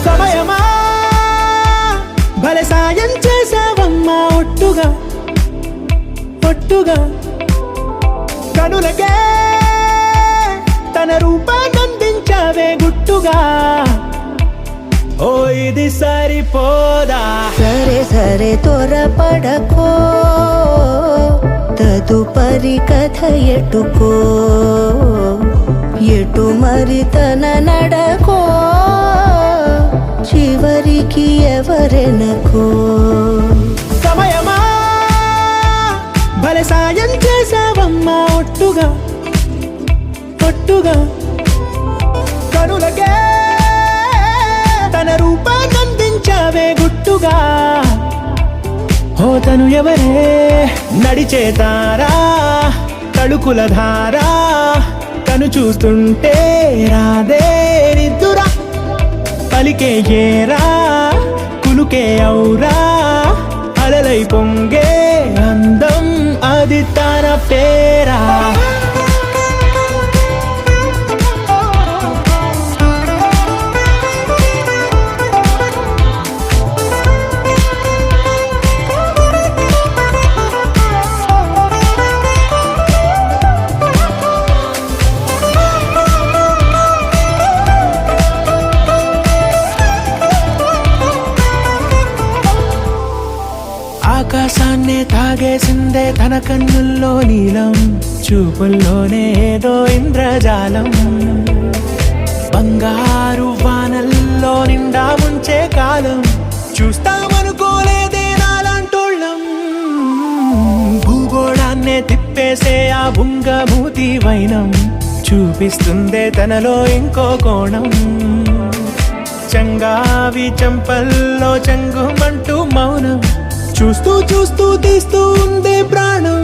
సమయమా భలే సాయం చేసావమ్మా ఒట్టుగా ఒట్టుగా కనులకే తన రూపాన్నందించావే గుట్టుగా ఓ ఇది సరిపోదా సరే సరే త్వరపడకో తదుపరి కథ ఎటుకో ఎటు మరి తన నడకో చివరికి ఎవరెనకో సమయమా భలే సాయం చేసావమ్మా ఒట్టుగా ఒట్టుగా కనులకే తన రూపాన్నందించావే గుట్టుగా ఓ తను ఎవరే నడిచే తారా తళుకుల ధారా తను చూస్తుంటే రాదే నిద్దురా పలికే ఏరా కులుకే ఔరా అలలై పొంగే అందం అది తన పేరా ఆకాశాన్నే తాగేసిందే తన కన్నుల్లో నీలం చూపుల్లోనే ఏదో ఇంద్రజాలం బంగారు వానల్లో నిండా ముంచే కాలం చూస్తామనుకోలేదే నాలాంటోళ్ళం భూగోళాన్నే తిప్పేసే ఆ బుంగమూతి వైనం చూపిస్తుందే తనలో ఇంకో కోణం చంగావి చంపల్లో చంగుమంటూ మౌనం చూస్తూ చూస్తూ తీస్తూ ఉందే ప్రాణం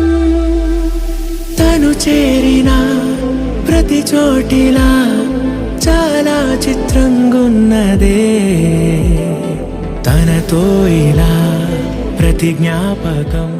తను చేరిన ప్రతి చోటిలా చాలా చిత్రంగున్నదే తనతో ఇలా ప్రతి జ్ఞాపకం